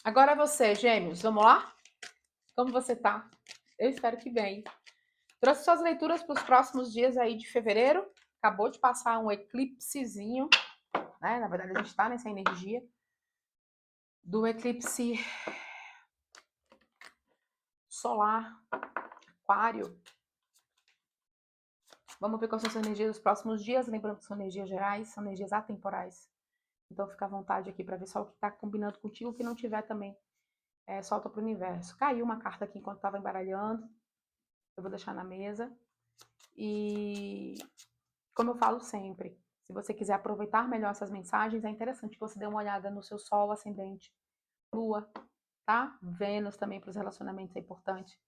Agora você, Gêmeos, vamos lá? Como você tá? Eu espero que bem. Trouxe suas leituras para os próximos dias aí de fevereiro. Acabou de passar um eclipsezinho, né? Na verdade, a gente está nessa energia do eclipse solar, aquário. Vamos ver quais são as energias dos próximos dias. Lembrando que são energias gerais, são energias atemporais. Então fica à vontade aqui para ver só o que está combinando contigo. O que não tiver também, solta para o universo. Caiu uma carta aqui enquanto estava embaralhando. Eu vou deixar na mesa. E como eu falo sempre, se você quiser aproveitar melhor essas mensagens, é interessante que você dê uma olhada no seu Sol, ascendente, Lua, tá? Vênus também para os relacionamentos é importante,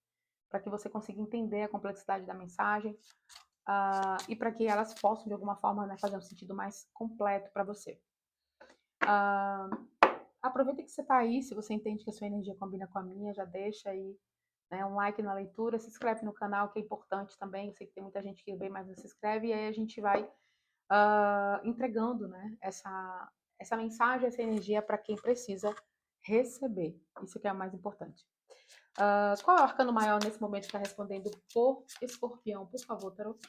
para que você consiga entender a complexidade da mensagem e para que elas possam, de alguma forma, né, fazer um sentido mais completo para você. Aproveita que você está aí, se você entende que a sua energia combina com a minha, já deixa aí, né, um like na leitura, se inscreve no canal, que é importante também. Eu sei que tem muita gente que vê, mas não se inscreve, e aí a gente vai entregando, né, essa mensagem, essa energia para quem precisa receber. Isso que é o mais importante. Qual é o arcano maior nesse momento que está respondendo por Escorpião? Por favor, Tarot.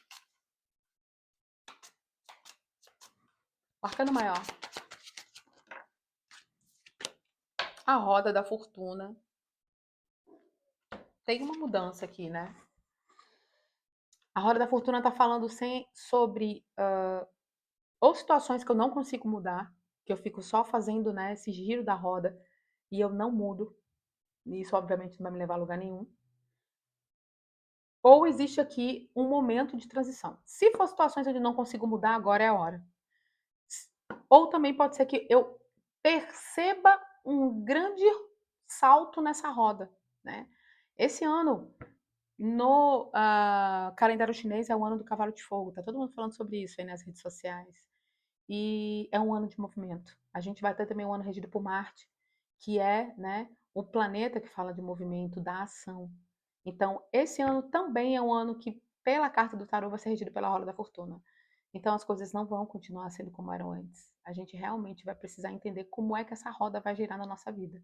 O arcano maior. A roda da fortuna. Tem uma mudança aqui, né? A roda da fortuna está falando sobre ou situações que eu não consigo mudar, que eu fico só fazendo, né, esse giro da roda e eu não mudo. E isso, obviamente, não vai me levar a lugar nenhum. Ou existe aqui um momento de transição. Se for situações onde eu não consigo mudar, agora é a hora. Ou também pode ser que eu perceba um grande salto nessa roda, né? Esse ano, no calendário chinês, é o ano do cavalo de fogo. Tá todo mundo falando sobre isso aí nas redes sociais. E é um ano de movimento. A gente vai ter também um ano regido por Marte, que é, né, o planeta que fala de movimento, da ação. Então, esse ano também é um ano que, pela carta do tarô, vai ser regido pela roda da fortuna. Então, as coisas não vão continuar sendo como eram antes. A gente realmente vai precisar entender como é que essa roda vai girar na nossa vida.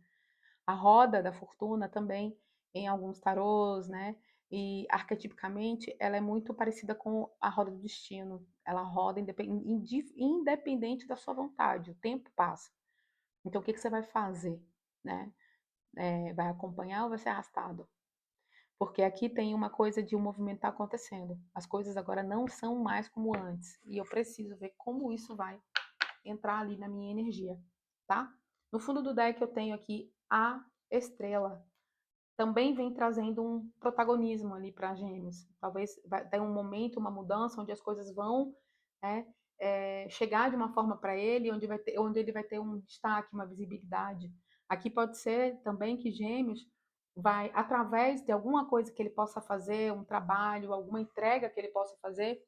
A roda da fortuna também, em alguns tarôs, né? E arquetipicamente, ela é muito parecida com a roda do destino. Ela roda independente da sua vontade. O tempo passa. Então, o que você vai fazer, né? Vai acompanhar ou vai ser arrastado? Porque aqui tem uma coisa de um movimento tá acontecendo. As coisas agora não são mais como antes. E eu preciso ver como isso vai entrar ali na minha energia, tá? No fundo do deck eu tenho aqui a estrela. Também vem trazendo um protagonismo ali para Gêmeos. Talvez vai ter um momento, uma mudança, onde as coisas vão, né, chegar de uma forma para ele, onde ele vai ter um destaque, uma visibilidade. Aqui pode ser também que Gêmeos vai, através de alguma coisa que ele possa fazer, um trabalho, alguma entrega que ele possa fazer,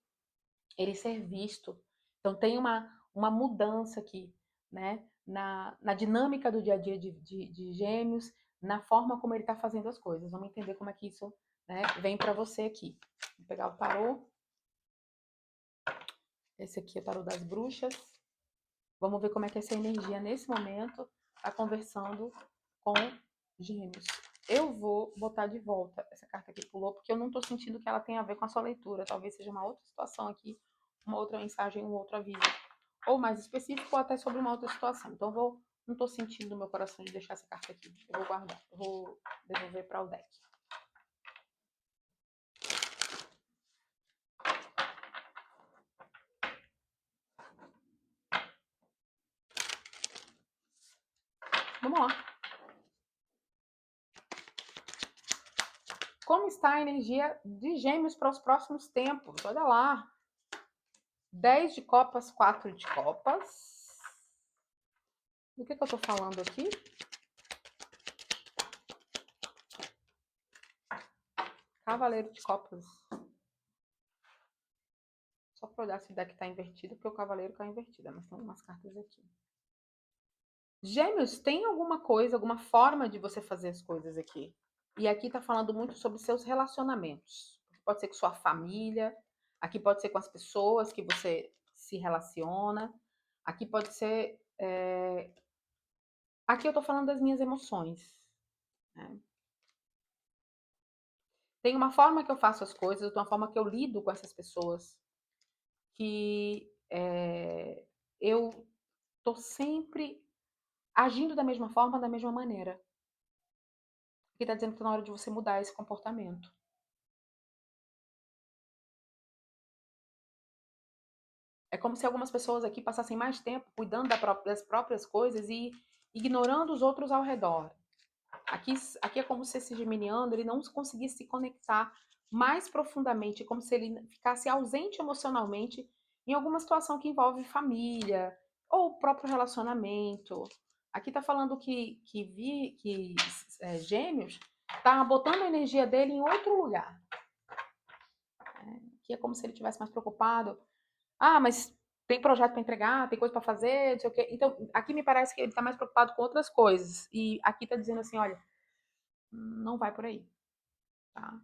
ele ser visto. Então tem uma mudança aqui, né? Na dinâmica do dia a dia de Gêmeos, na forma como ele está fazendo as coisas. Vamos entender como é que isso, né, vem para você aqui. Vou pegar o tarô. Esse aqui é o tarô das bruxas. Vamos ver como é que essa energia, nesse momento, está conversando com Gêmeos. Eu vou botar de volta essa carta que pulou, porque eu não estou sentindo que ela tem a ver com a sua leitura. Talvez seja uma outra situação aqui, uma outra mensagem, um outro aviso. Ou mais específico, ou até sobre uma outra situação. Então, não estou sentindo no meu coração de deixar essa carta aqui. Eu vou guardar, eu vou devolver para o deck. Vamos lá. Como está a energia de Gêmeos para os próximos tempos? Olha lá. 10 de copas, 4 de copas. Do que eu estou falando aqui? Cavaleiro de copas. Só para olhar se o deck está invertido, porque o cavaleiro está invertido, mas tem umas cartas aqui. Gêmeos, tem alguma coisa, alguma forma de você fazer as coisas aqui? E aqui está falando muito sobre seus relacionamentos. Pode ser com sua família, aqui pode ser com as pessoas que você se relaciona, aqui pode ser Aqui eu tô falando das minhas emoções, né? Tem uma forma que eu faço as coisas, tem uma forma que eu lido com essas pessoas, que eu tô sempre agindo da mesma forma, da mesma maneira. Que tá dizendo que tá na hora de você mudar esse comportamento. É como se algumas pessoas aqui passassem mais tempo cuidando das próprias coisas e ignorando os outros ao redor. Aqui é como se esse geminiano ele não conseguisse se conectar mais profundamente, como se ele ficasse ausente emocionalmente em alguma situação que envolve família ou o próprio relacionamento. Aqui está falando que Gêmeos está botando a energia dele em outro lugar. Que é como se ele tivesse mais preocupado. Ah, mas tem projeto para entregar, tem coisa para fazer, não sei o quê. Então, aqui me parece que ele está mais preocupado com outras coisas. E aqui está dizendo assim, olha, não vai por aí, tá?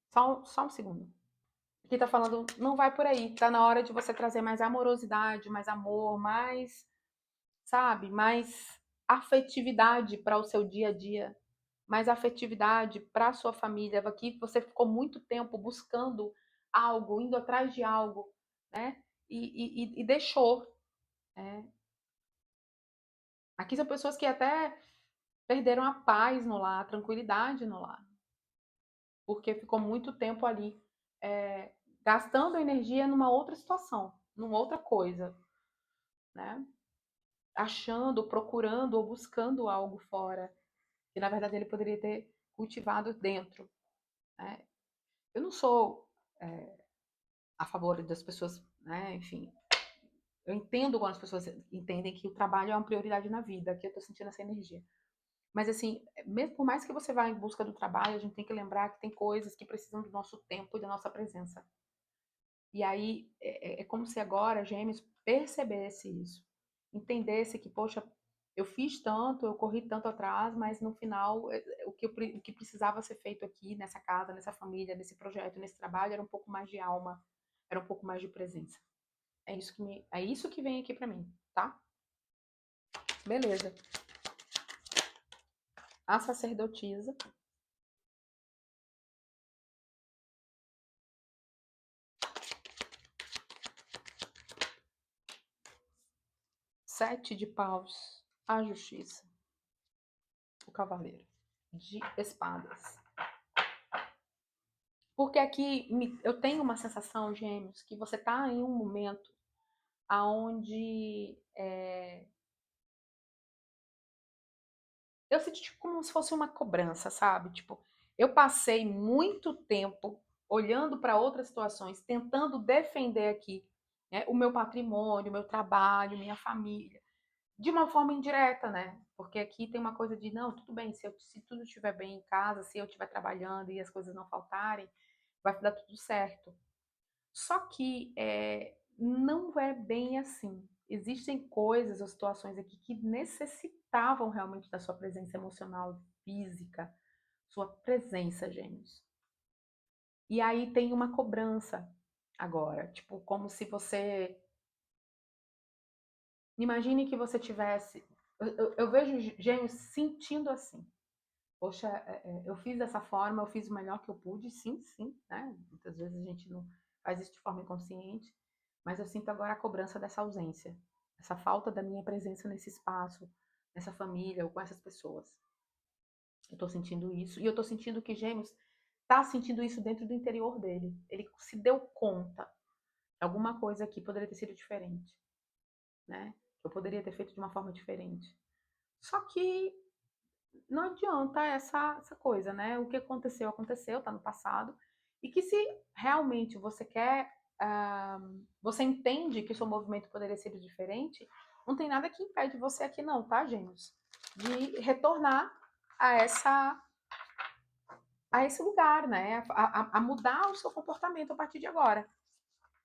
Só um segundo. Aqui tá falando, não vai por aí. Tá na hora de você trazer mais amorosidade, mais amor, mais, sabe, mais afetividade para o seu dia a dia, mais afetividade para a sua família. Aqui você ficou muito tempo buscando algo, indo atrás de algo, né? E deixou. Né? Aqui são pessoas que até perderam a paz no lar, a tranquilidade no lar, porque ficou muito tempo ali é, gastando energia numa outra situação, numa outra coisa, né? Achando, procurando ou buscando algo fora, que na verdade ele poderia ter cultivado dentro. Né? Eu não sou a favor das pessoas, né? Enfim, eu entendo quando as pessoas entendem que o trabalho é uma prioridade na vida, que eu estou sentindo essa energia. Mas assim, mesmo por mais que você vá em busca do trabalho, a gente tem que lembrar que tem coisas que precisam do nosso tempo e da nossa presença. E aí é como se agora Gêmeos percebesse isso, entendesse que, poxa, eu fiz tanto, eu corri tanto atrás, mas no final o que precisava ser feito aqui nessa casa, nessa família, nesse projeto, nesse trabalho era um pouco mais de alma, era um pouco mais de presença. É isso que vem aqui para mim, tá? Beleza. A sacerdotisa. Sete de paus. A justiça. O cavaleiro de espadas. Porque aqui eu tenho uma sensação, Gêmeos, que você está em um momento aonde eu senti tipo, como se fosse uma cobrança, sabe? Tipo, eu passei muito tempo olhando para outras situações, tentando defender aqui, né, o meu patrimônio, o meu trabalho, minha família, de uma forma indireta, né? Porque aqui tem uma coisa de, não, tudo bem, se tudo estiver bem em casa, se eu estiver trabalhando e as coisas não faltarem, vai dar tudo certo. Só que não é bem assim. Existem coisas ou situações aqui que necessitavam realmente da sua presença emocional, física, sua presença, Gêmeos. E aí tem uma cobrança agora, tipo, como se você. Imagine que você tivesse. Eu vejo Gêmeos sentindo assim. Poxa, eu fiz dessa forma, eu fiz o melhor que eu pude, sim, sim, né? Muitas vezes a gente não faz isso de forma inconsciente, mas eu sinto agora a cobrança dessa ausência, essa falta da minha presença nesse espaço, nessa família ou com essas pessoas. Eu tô sentindo isso, e eu tô sentindo que Gêmeos tá sentindo isso dentro do interior dele. Ele se deu conta que alguma coisa aqui poderia ter sido diferente, né? Eu poderia ter feito de uma forma diferente. Só que não adianta essa coisa, né? O que aconteceu, aconteceu, tá no passado. E que se realmente você quer, você entende que o seu movimento poderia ser diferente, não tem nada que impede você aqui não, tá, Gêmeos? De retornar a a esse lugar, né? A mudar o seu comportamento a partir de agora.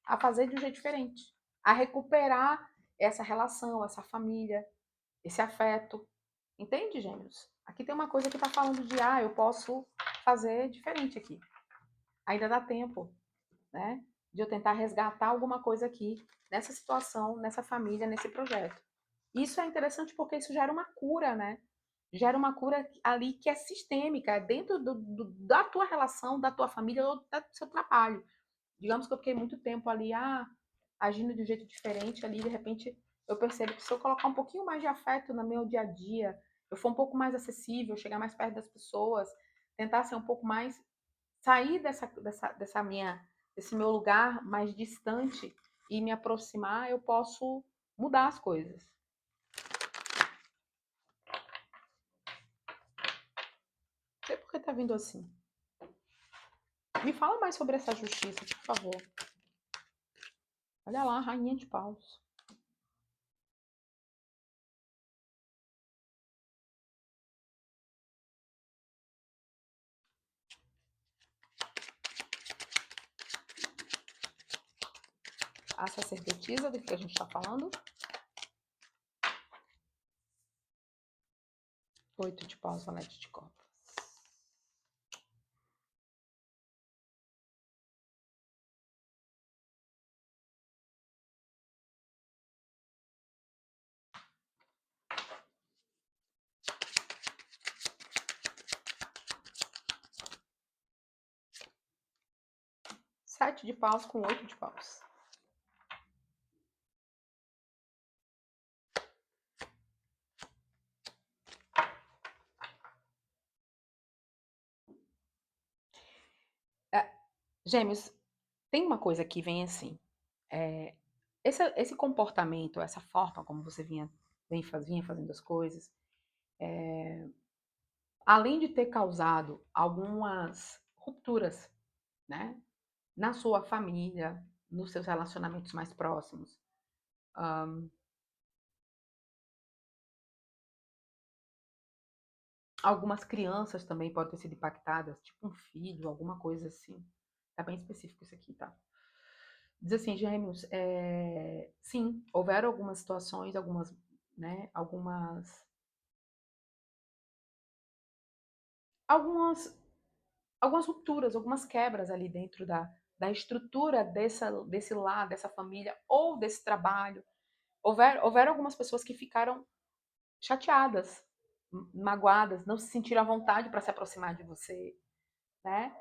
A fazer de um jeito diferente. A recuperar essa relação, essa família, esse afeto. Entende, Gêmeos? Aqui tem uma coisa que está falando de, eu posso fazer diferente aqui. Ainda dá tempo, né? De eu tentar resgatar alguma coisa aqui, nessa situação, nessa família, nesse projeto. Isso é interessante porque isso gera uma cura, né? Gera uma cura ali que é sistêmica, é dentro da tua relação, da tua família ou do seu trabalho. Digamos que eu fiquei muito tempo ali, agindo de um jeito diferente ali, de repente eu percebo que se eu colocar um pouquinho mais de afeto no meu dia a dia, eu for um pouco mais acessível, chegar mais perto das pessoas, tentar ser um pouco mais, sair desse meu lugar mais distante e me aproximar, eu posso mudar as coisas. Não sei por que tá vindo assim. Me fala mais sobre essa justiça, por favor. Olha lá, rainha de paus. A sacerdotisa do que a gente está falando. 8 de paus, valete de copas. Sete de paus com 8 de paus. É, Gêmeos, tem uma coisa que vem assim. É, esse comportamento, essa forma como você vinha fazendo as coisas, além de ter causado algumas rupturas, né, na sua família, nos seus relacionamentos mais próximos, algumas crianças também podem ter sido impactadas, tipo um filho, alguma coisa assim. Tá bem específico isso aqui, tá? Diz assim, Gêmeos, sim, houveram algumas situações, né, algumas, algumas rupturas, algumas quebras ali dentro da estrutura desse lar, dessa família ou desse trabalho. Houveram algumas pessoas que ficaram chateadas, magoadas, não se sentiram à vontade para se aproximar de você, né?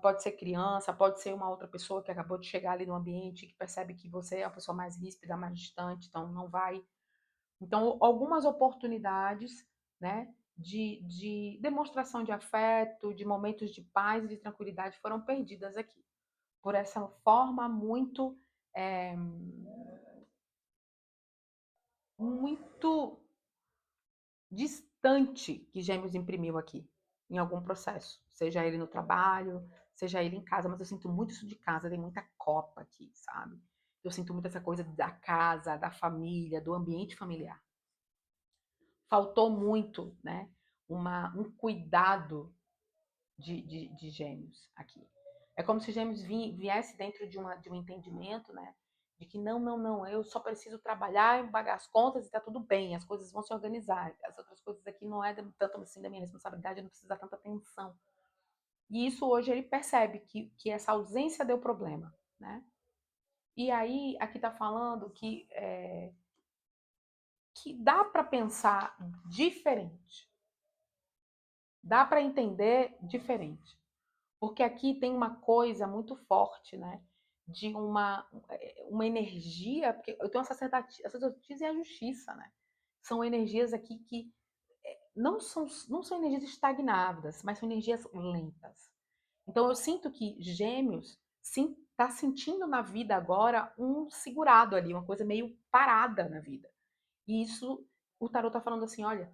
Pode ser criança, pode ser uma outra pessoa que acabou de chegar ali no ambiente, que percebe que você é a pessoa mais ríspida, mais distante, então não vai. Então, algumas oportunidades, né, de demonstração de afeto, de momentos de paz e de tranquilidade foram perdidas aqui, por essa forma é, muito distante que Gêmeos imprimiu aqui, em algum processo, seja ele no trabalho, seja ele em casa, mas eu sinto muito isso de casa, tem muita copa aqui, sabe? Eu sinto muito essa coisa da casa, da família, do ambiente familiar. Faltou muito, né? Um cuidado de Gêmeos aqui. É como se Gêmeos viesse dentro de um entendimento, né? De que não, eu só preciso trabalhar e pagar as contas e tá tudo bem, as coisas vão se organizar. As outras coisas aqui não é tanto assim da minha responsabilidade, não precisa tanta atenção. E isso hoje ele percebe que essa ausência deu problema, né? E aí, aqui tá falando que dá para pensar diferente, dá para entender diferente. Porque aqui tem uma coisa muito forte, né? De uma energia, porque eu tenho a sacerdotisa e a justiça, né? São energias aqui que não são energias estagnadas, mas são energias lentas. Então eu sinto que Gêmeos sim está sentindo na vida agora um segurado ali, uma coisa meio parada na vida. E isso o tarot está falando assim, olha,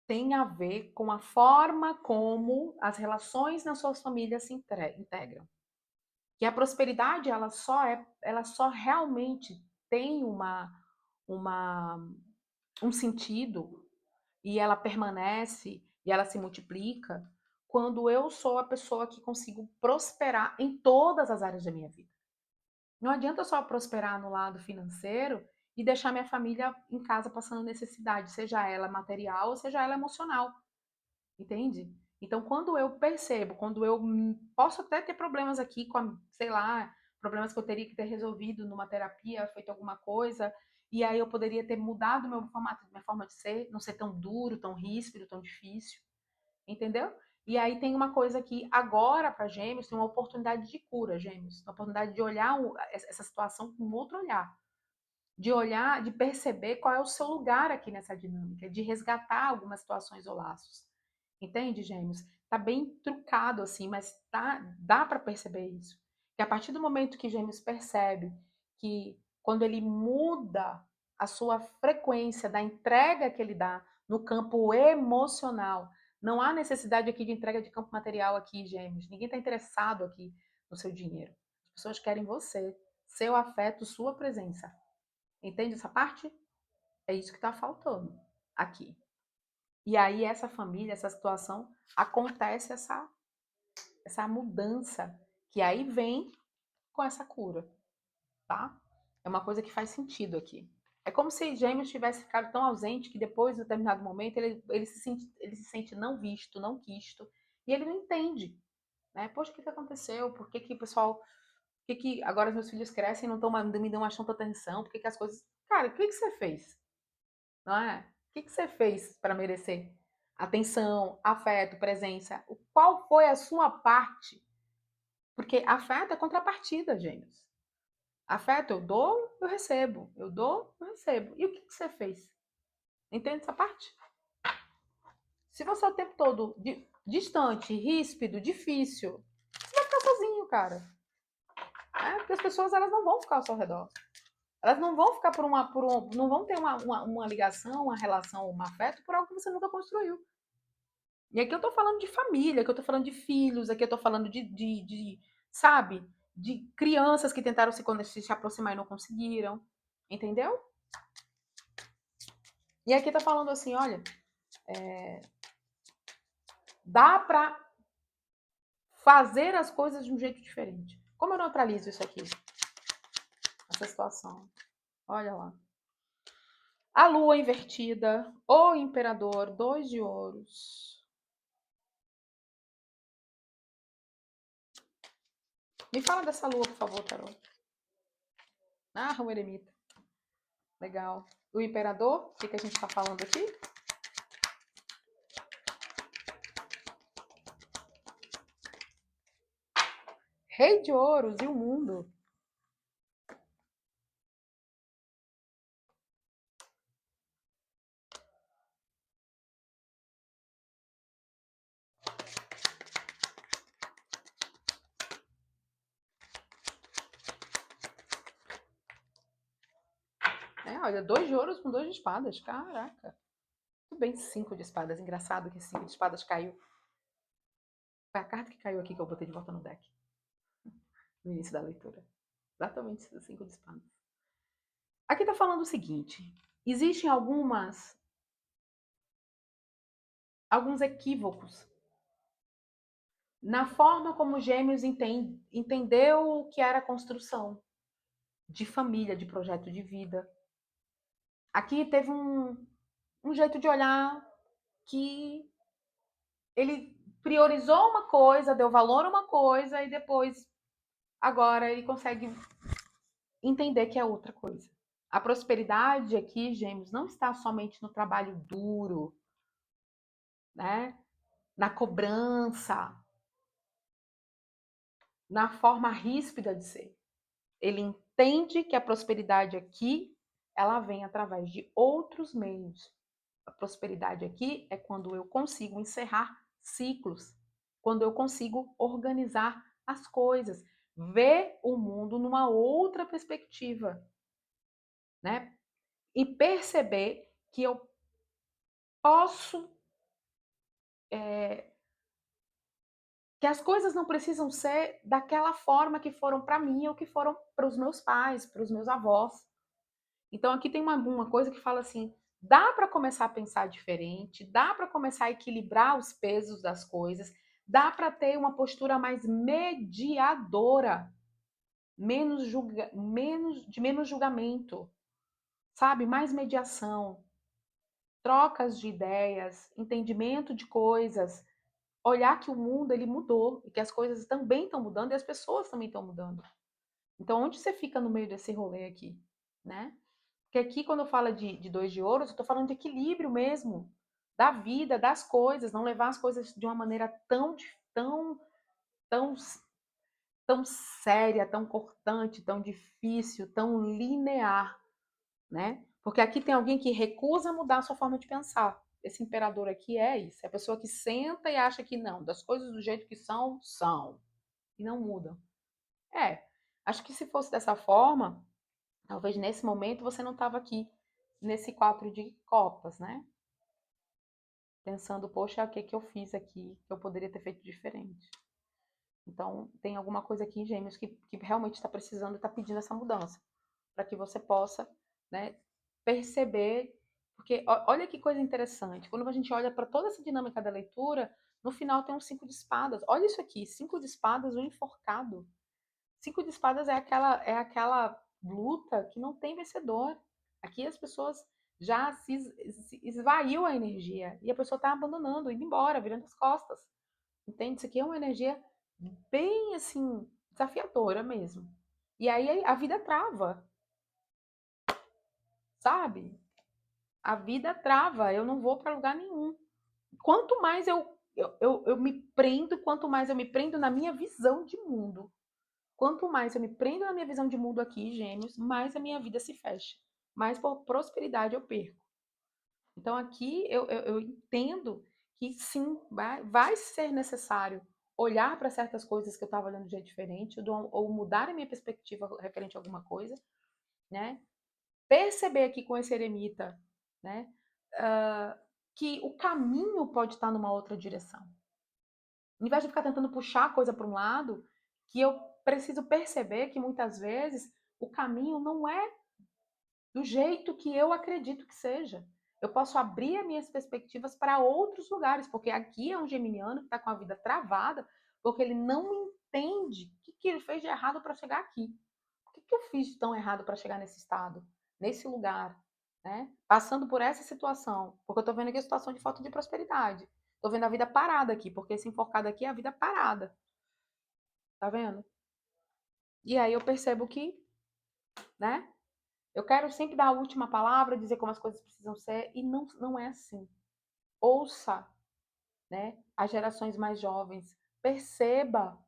tem a ver com a forma como as relações nas suas famílias se integram. Que a prosperidade ela só realmente tem uma um sentido e ela permanece e ela se multiplica quando eu sou a pessoa que consigo prosperar em todas as áreas da minha vida. Não adianta só prosperar no lado financeiro e deixar minha família em casa passando necessidade, seja ela material ou seja ela emocional. Entende? Então, quando eu percebo, quando eu posso até ter problemas aqui com, sei lá, problemas que eu teria que ter resolvido numa terapia, feito alguma coisa, e aí eu poderia ter mudado meu formato, minha forma de ser, não ser tão duro, tão ríspido, tão difícil, entendeu? E aí tem uma coisa que agora para Gêmeos tem uma oportunidade de cura, Gêmeos, uma oportunidade de olhar essa situação com outro olhar, de olhar, de perceber qual é o seu lugar aqui nessa dinâmica, de resgatar algumas situações ou laços. Entende, Gêmeos? Tá bem trucado assim, mas dá para perceber isso. Que a partir do momento que Gêmeos percebe que quando ele muda a sua frequência da entrega que ele dá no campo emocional, não há necessidade aqui de entrega de campo material aqui, Gêmeos. Ninguém está interessado aqui no seu dinheiro. As pessoas querem você, seu afeto, sua presença. Entende essa parte? É isso que está faltando aqui. E aí essa família, essa situação, acontece essa mudança, que aí vem com essa cura, tá? É uma coisa que faz sentido aqui. É como se Gêmeos tivesse ficado tão ausente que depois, de determinado momento, ele se sente não visto, não quisto, e ele não entende, né? Poxa, o que aconteceu? Por que o pessoal... Por que agora os meus filhos crescem e não estão me dão mais tanta atenção? Por que as coisas... Cara, o que você fez? Não é? O que você fez para merecer atenção, afeto, presença? Qual foi a sua parte? Porque afeto é contrapartida, Gêmeos. Afeto eu dou, eu recebo. Eu dou, eu recebo. E o que você fez? Entende essa parte? Se você é o tempo todo distante, ríspido, difícil, você vai ficar sozinho, cara. Porque as pessoas elas não vão ficar ao seu redor. Elas não vão ficar não vão ter uma ligação, uma relação, um afeto por algo que você nunca construiu. E aqui eu tô falando de família, aqui eu tô falando de filhos, aqui eu tô falando sabe, de crianças que tentaram se aproximar e não conseguiram, entendeu? E aqui tá falando assim, olha, dá pra fazer as coisas de um jeito diferente. Como eu neutralizo isso aqui? Essa situação. Olha lá. A lua invertida, o imperador, 2 de ouros. Me fala dessa lua, por favor, Tarô. Ah, o eremita. Legal. O imperador, o que a gente está falando aqui? Rei de ouros e o mundo. Olha, 2 de ouros com 2 de espadas. Caraca. Tudo bem, 5 de espadas. Engraçado que 5 de espadas caiu. Foi a carta que caiu aqui que eu botei de volta no deck. No início da leitura. Exatamente 5 de espadas. Aqui tá falando o seguinte. Existem alguns equívocos na forma como Gêmeos entendeu o que era construção de família, de projeto de vida. Aqui teve um jeito de olhar que ele priorizou uma coisa, deu valor a uma coisa e depois, agora, ele consegue entender que é outra coisa. A prosperidade aqui, Gêmeos, não está somente no trabalho duro, né? Na cobrança, na forma ríspida de ser. Ele entende que a prosperidade aqui, ela vem através de outros meios. A prosperidade aqui é quando eu consigo encerrar ciclos, quando eu consigo organizar as coisas, ver o mundo numa outra perspectiva, né? E perceber que eu posso, que as coisas não precisam ser daquela forma que foram para mim ou que foram para os meus pais, para os meus avós. Então aqui tem uma coisa que fala assim, dá para começar a pensar diferente, dá para começar a equilibrar os pesos das coisas, dá para ter uma postura mais mediadora, menos julgamento, sabe? Mais mediação, trocas de ideias, entendimento de coisas, olhar que o mundo ele mudou e que as coisas também estão mudando e as pessoas também estão mudando. Então, onde você fica no meio desse rolê aqui, né? Porque aqui, quando eu falo de dois de ouros, eu estou falando de equilíbrio mesmo, da vida, das coisas, não levar as coisas de uma maneira tão, tão séria, tão cortante, tão difícil, tão linear, né? Porque aqui tem alguém que recusa mudar a sua forma de pensar. Esse imperador aqui é isso, é a pessoa que senta e acha que não, das coisas do jeito que são, são, e não mudam. É, acho que se fosse dessa forma, talvez nesse momento você não estava aqui nesse quatro de copas, né? Pensando, poxa, o que que eu fiz aqui que eu poderia ter feito diferente? Então, tem alguma coisa aqui em Gêmeos que realmente está precisando e está pedindo essa mudança, para que você possa, né, perceber. Porque olha que coisa interessante, quando a gente olha para toda essa dinâmica da leitura, no final tem um cinco de espadas. Olha isso aqui, cinco de espadas, o enforcado. Cinco de espadas é aquela luta que não tem vencedor. Aqui as pessoas já se esvaiu a energia e a pessoa está abandonando, indo embora, virando as costas. Entende? Isso aqui é uma energia bem assim desafiadora mesmo. E aí a vida trava, sabe? A vida trava, eu não vou para lugar nenhum. Quanto mais eu me prendo, quanto mais eu me prendo na minha visão de mundo, quanto mais eu me prendo na minha visão de mundo aqui, Gêmeos, mais a minha vida se fecha. Mais por prosperidade eu perco. Então aqui eu entendo que sim, vai ser necessário olhar para certas coisas que eu estava olhando de jeito diferente, ou mudar a minha perspectiva referente a alguma coisa, né? Perceber aqui com esse eremita, né? Uh, que o caminho pode estar numa outra direção. Ao invés de ficar tentando puxar a coisa para um lado, que eu preciso perceber que muitas vezes o caminho não é do jeito que eu acredito que seja. Eu posso abrir as minhas perspectivas para outros lugares, porque aqui é um geminiano que está com a vida travada, porque ele não entende o que ele fez de errado para chegar aqui. O que eu fiz de tão errado para chegar nesse estado, nesse lugar, né? Passando por essa situação, porque eu estou vendo aqui a situação de falta de prosperidade. Estou vendo a vida parada aqui, porque esse enforcado aqui é a vida parada. Tá vendo? E aí eu percebo que, né? Eu quero sempre dar a última palavra, dizer como as coisas precisam ser, e não é assim. Ouça, né, as gerações mais jovens, perceba,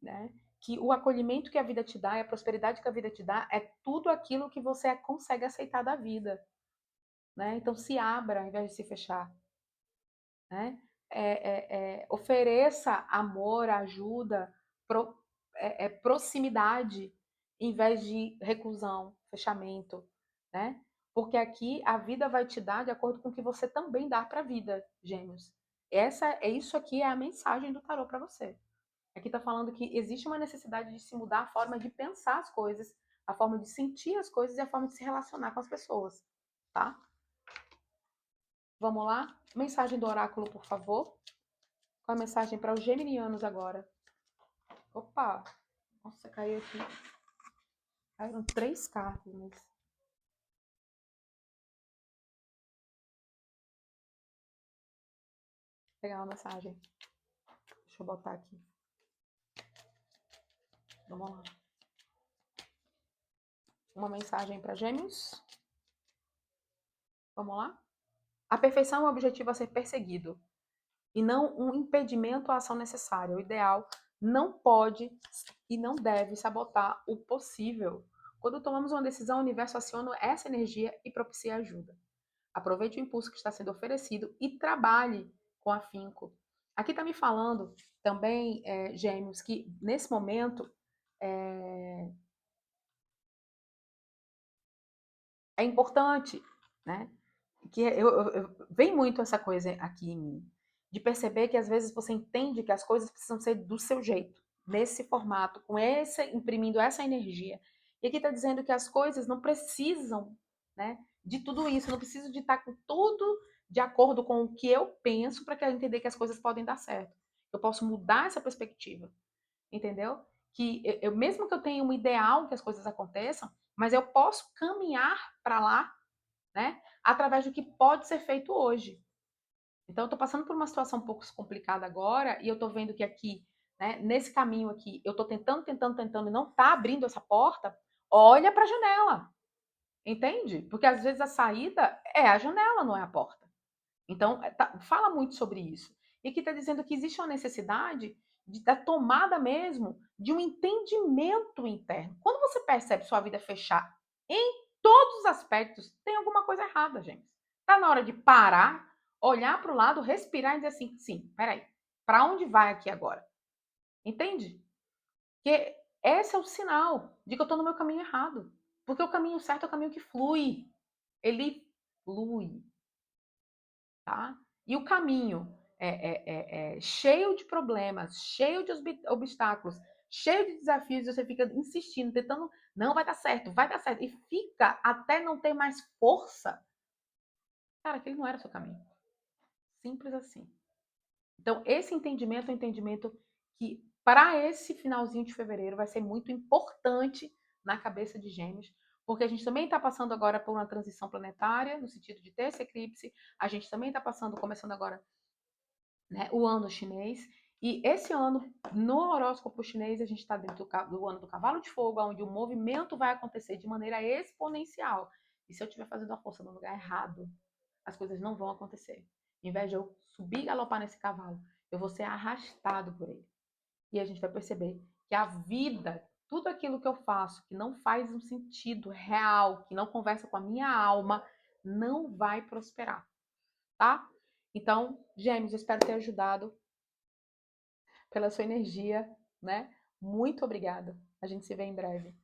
né, que o acolhimento que a vida te dá e a prosperidade que a vida te dá é tudo aquilo que você consegue aceitar da vida, né? Então se abra ao invés de se fechar, né? Ofereça amor, ajuda, pro, proximidade, em vez de reclusão, fechamento, né? Porque aqui a vida vai te dar de acordo com o que você também dá para a vida, Gêmeos. Isso aqui é a mensagem do tarô para você. Aqui está falando que existe uma necessidade de se mudar a forma de pensar as coisas, a forma de sentir as coisas e a forma de se relacionar com as pessoas, tá? Vamos lá? Mensagem do oráculo, por favor. Qual a mensagem para os geminianos agora? Opa! Nossa, caiu aqui. Caíram 3 cartas, mas... Vou pegar uma mensagem. Deixa eu botar aqui. Vamos lá. Uma mensagem para gêmeos. Vamos lá? A perfeição é um objetivo a ser perseguido e não um impedimento à ação necessária. O ideal não pode e não deve sabotar o possível. Quando tomamos uma decisão, o universo aciona essa energia e propicia ajuda. Aproveite o impulso que está sendo oferecido e trabalhe com afinco. Aqui está me falando também, Gêmeos, que nesse momento é importante, né? Que vem muito essa coisa aqui em mim, de perceber que às vezes você entende que as coisas precisam ser do seu jeito, nesse formato, imprimindo essa energia. E aqui está dizendo que as coisas não precisam, né, de tudo isso, não preciso de estar com tudo de acordo com o que eu penso para que eu entender que as coisas podem dar certo. Eu posso mudar essa perspectiva, entendeu? Que mesmo que eu tenha um ideal que as coisas aconteçam, mas eu posso caminhar para lá, né? Através do que pode ser feito hoje. Então, eu estou passando por uma situação um pouco complicada agora e eu estou vendo que aqui né, nesse caminho aqui, eu tô tentando e não tá abrindo essa porta, olha para a janela, entende? Porque às vezes a saída é a janela, não é a porta. Então, fala muito sobre isso. E aqui está dizendo que existe uma necessidade da tomada mesmo de um entendimento interno. Quando você percebe sua vida fechar em todos os aspectos, tem alguma coisa errada, gente. Está na hora de parar, olhar para o lado, respirar e dizer assim: sim, peraí, para onde vai aqui agora? Entende? Que esse é o sinal de que eu estou no meu caminho errado. Porque o caminho certo é o caminho que flui. Ele flui, tá? E o caminho é cheio de problemas, cheio de obstáculos, cheio de desafios, e você fica insistindo, tentando, não vai dar certo, e fica até não ter mais força, cara, aquele não era o seu caminho. Simples assim. Então, esse entendimento é um entendimento que, para esse finalzinho de fevereiro, vai ser muito importante na cabeça de Gêmeos, porque a gente também está passando agora por uma transição planetária, no sentido de ter esse eclipse, a gente também está passando, começando agora, né, o ano chinês, e esse ano, no horóscopo chinês, a gente está dentro do ano do cavalo de fogo, onde o movimento vai acontecer de maneira exponencial. E se eu estiver fazendo a força no lugar errado, as coisas não vão acontecer. Em vez de eu subir e galopar nesse cavalo, eu vou ser arrastado por ele. E a gente vai perceber que a vida, tudo aquilo que eu faço, que não faz um sentido real, que não conversa com a minha alma, não vai prosperar, tá? Então, Gêmeos, eu espero ter ajudado pela sua energia, né? Muito obrigada. A gente se vê em breve.